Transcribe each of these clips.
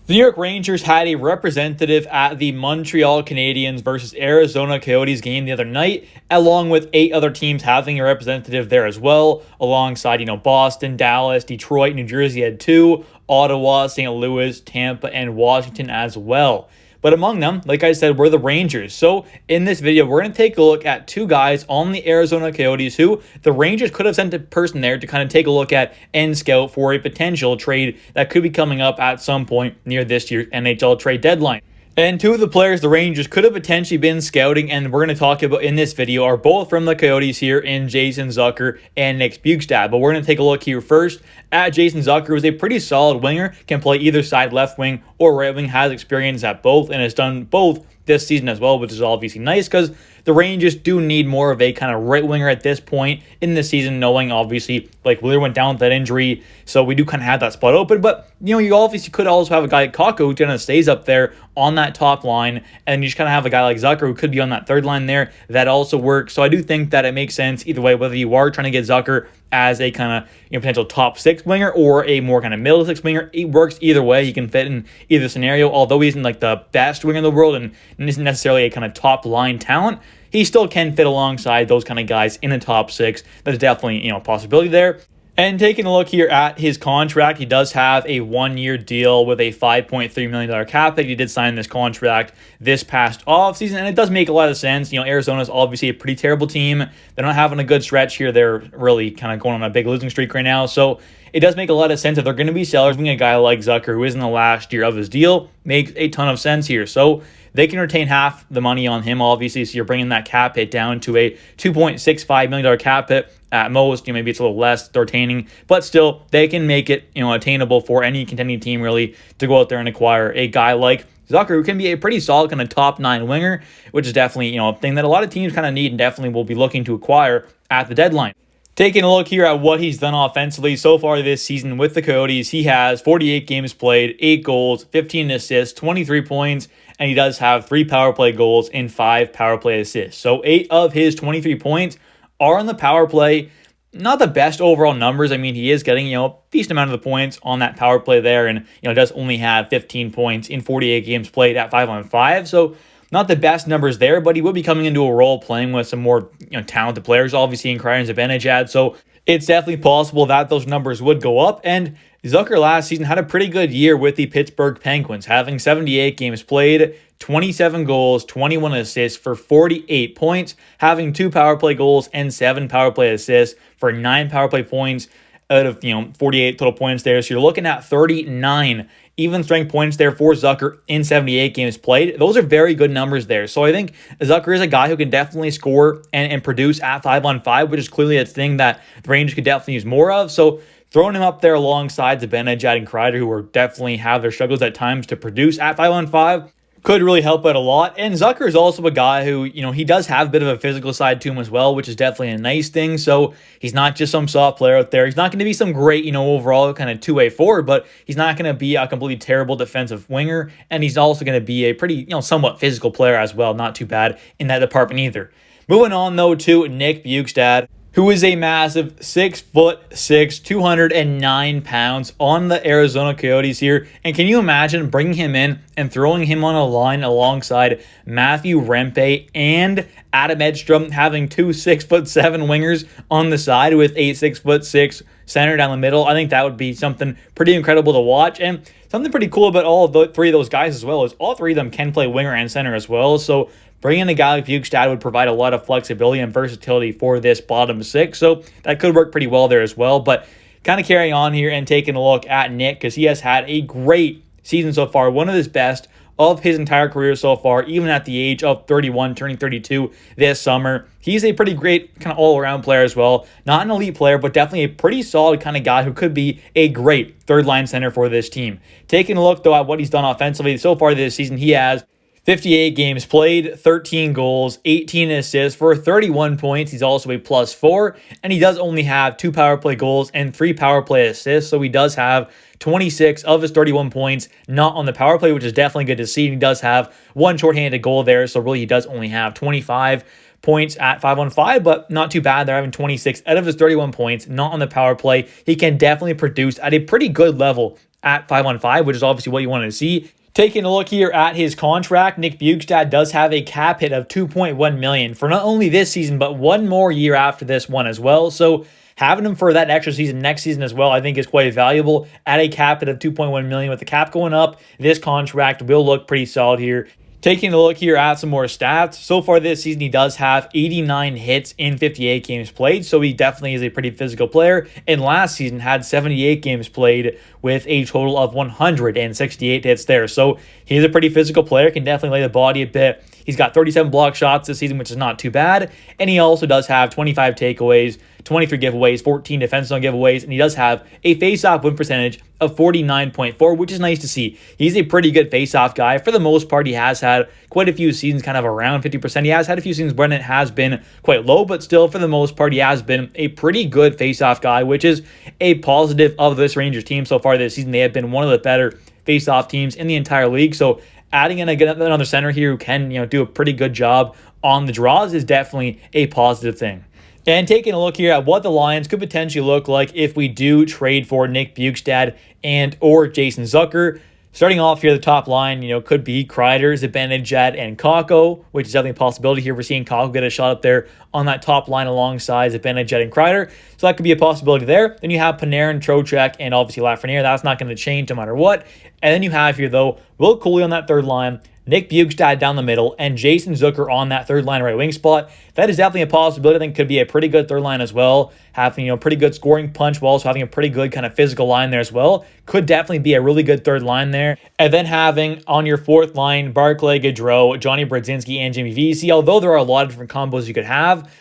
The New York Rangers had a representative at the Montreal Canadiens versus Arizona Coyotes game the other night, along with 8 other teams having a representative there as well, alongside, Boston, Dallas, Detroit, New Jersey had 2, Ottawa, St. Louis, Tampa, and Washington as well. But among them, like I said, were the Rangers. So in this video, we're going to take a look at 2 guys on the Arizona Coyotes who the Rangers could have sent a person there to kind of take a look at and scout for a potential trade that could be coming up at some point near this year's NHL trade deadline. And 2 of the players the Rangers could have potentially been scouting and we're going to talk about in this video are both from the Coyotes here in Jason Zucker and Nick Bjugstad. But we're going to take a look here first at Jason Zucker, who's a pretty solid winger, can play either side, left wing or right wing, has experience at both, and has done both this season as well, which is obviously nice because the Rangers do need more of a kind of right winger at this point in the season, knowing obviously like Wheeler went down with that injury, so we do kind of have that spot open. But you obviously could also have a guy like Kakko who kind of stays up there on that top line, and you just kind of have a guy like Zucker who could be on that third line there. That also works. So I do think that it makes sense either way, whether you are trying to get Zucker as a kind of potential top 6 winger or a more kind of middle 6 winger. It works either way. He can fit in either scenario. Although he isn't like the best winger in the world and isn't necessarily a kind of top line talent, he still can fit alongside those kind of guys in the top 6. There's definitely a possibility there. And taking a look here at his contract, he does have a 1-year deal with a $5.3 million cap hit. He did sign this contract this past offseason, and it does make a lot of sense. Arizona's obviously a pretty terrible team. They're not having a good stretch here. They're really kind of going on a big losing streak right now. So it does make a lot of sense if they're going to be sellers. Being a guy like Zucker, who is in the last year of his deal, makes a ton of sense here. So they can retain half the money on him, obviously, so you're bringing that cap hit down to a $2.65 million cap hit at most. Maybe it's a little less they're retaining, but still, they can make it attainable for any contending team, really, to go out there and acquire a guy like Zucker, who can be a pretty solid kind of top 9 winger, which is definitely a thing that a lot of teams kind of need and definitely will be looking to acquire at the deadline. Taking a look here at what he's done offensively so far this season with the Coyotes, he has 48 games played, 8 goals, 15 assists, 23 points, and he does have 3 power play goals and 5 power play assists. So 8 of his 23 points are on the power play. Not the best overall numbers. I mean, he is getting, a decent amount of the points on that power play there, and, does only have 15 points in 48 games played at 5-on-5. So not the best numbers there, but he will be coming into a role playing with some more talented players, obviously, in Cryer and Zibanejad. So it's definitely possible that those numbers would go up. And Zucker last season had a pretty good year with the Pittsburgh Penguins, having 78 games played, 27 goals, 21 assists for 48 points, having 2 power play goals and 7 power play assists for 9 power play points out of 48 total points there. So you're looking at 39 even strength points there for Zucker in 78 games played. Those are very good numbers there. So I think Zucker is a guy who can definitely score and produce at 5-on-5, which is clearly a thing that the Rangers could definitely use more of. So throwing him up there alongside Zibanejad and Kreider, who are definitely have their struggles at times to produce at 5-on-5, could really help out a lot. And Zucker is also a guy who, he does have a bit of a physical side to him as well, which is definitely a nice thing. So he's not just some soft player out there. He's not going to be some great, overall kind of two-way forward, but he's not going to be a completely terrible defensive winger. And he's also going to be a pretty, somewhat physical player as well. Not too bad in that department either. Moving on, though, to Nick Bjugstad, who is a massive 6'6", 209 pounds on the Arizona Coyotes here. And can you imagine bringing him in and throwing him on a line alongside Matthew Rempe and Adam Edstrom, having 2 6'7" wingers on the side with a 6'6" center down the middle? I think that would be something pretty incredible to watch. And something pretty cool about all of the 3 of those guys as well is all 3 of them can play winger and center as well. So bringing in a guy like Bjugstad would provide a lot of flexibility and versatility for this bottom 6. So that could work pretty well there as well. But kind of carrying on here and taking a look at Nick, because he has had a great season so far, one of his best of his entire career so far, even at the age of 31, turning 32 this summer. He's a pretty great kind of all-around player as well. Not an elite player, but definitely a pretty solid kind of guy who could be a great third-line center for this team. Taking a look, though, at what he's done offensively so far this season, he has 58 games played, 13 goals, 18 assists for 31 points. He's also a +4, and he does only have 2 power play goals and 3 power play assists. So he does have 26 of his 31 points not on the power play, which is definitely good to see. And he does have 1 shorthanded goal there. So really, he does only have 25 points at 5-on-5, but not too bad. They're having 26 out of his 31 points, not on the power play. He can definitely produce at a pretty good level at 5-on-5, which is obviously what you wanted to see. Taking a look here at his contract, Nick Bjugstad does have a cap hit of $2.1 million for not only this season, but one more year after this one as well. So having him for that extra season next season as well, I think is quite valuable at a cap hit of $2.1 million. With the cap going up, this contract will look pretty solid here. Taking a look here at some more stats, so far this season, he does have 89 hits in 58 games played, so he definitely is a pretty physical player. And last season had 78 games played with a total of 168 hits there. So he's a pretty physical player, can definitely lay the body a bit. He's got 37 block shots this season, which is not too bad. And he also does have 25 takeaways, 23 giveaways, 14 defensive zone giveaways, and he does have a face-off win percentage of 49.4, which is nice to see. He's a pretty good face-off guy. For the most part, he has had quite a few seasons kind of around 50%. He has had a few seasons when it has been quite low, but still, for the most part, he has been a pretty good face-off guy, which is a positive of this Rangers team so far this season. They have been one of the better face-off teams in the entire league, so adding in another center here who can, do a pretty good job on the draws is definitely a positive thing. And taking a look here at what the Lions could potentially look like if we do trade for Nick Bjugstad and or Jason Zucker. Starting off here, the top line, could be Kreider, Zibanejad, and Kakko, which is definitely a possibility here. We're seeing Kakko get a shot up there on that top line alongside Zibanejad and Kreider. So that could be a possibility there. Then you have Panarin, Trocheck, and obviously Lafreniere. That's not going to change no matter what. And then you have here, though, Will Cooley on that third line, Nick Bjugstad down the middle, and Jason Zucker on that third line right wing spot. That is definitely a possibility. I think could be a pretty good third line as well. Having, pretty good scoring punch while also having a pretty good kind of physical line there as well. Could definitely be a really good third line there. And then having on your fourth line, Barclay Gaudreau, Johnny Brodzinski, and Jamie Vesey. Although there are a lot of different combos you could have,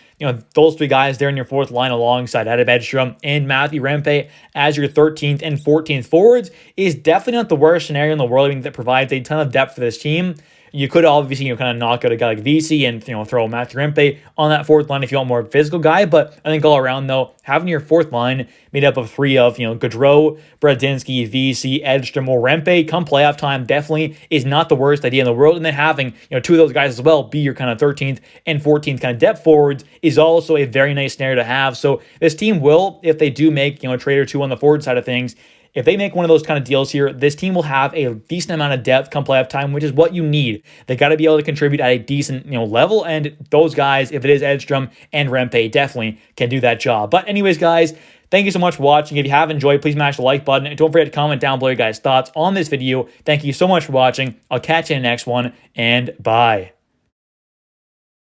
those three guys there in your fourth line alongside Adam Edstrom and Matthew Rempe as your 13th and 14th forwards is definitely not the worst scenario in the world. I mean, that provides a ton of depth for this team. You could obviously, kind of knock out a guy like Vesey and, throw Matthew Rempe on that fourth line if you want more physical guy. But I think all around, though, having your fourth line made up of three of, Gaudreau, Brodzinski, Vesey, Edstrom, or Rempe come playoff time definitely is not the worst idea in the world. And then having, two of those guys as well be your kind of 13th and 14th kind of depth forwards is also a very nice scenario to have. So this team will, if they do make, a trade or two on the forward side of things, if they make one of those kind of deals here, this team will have a decent amount of depth come playoff time, which is what you need. They got to be able to contribute at a decent, level, and those guys, if it is Edstrom and Rempe, definitely can do that job. But anyways, guys, thank you so much for watching. If you have enjoyed, please smash the like button. And don't forget to comment down below your guys' thoughts on this video. Thank you so much for watching. I'll catch you in the next one, and bye.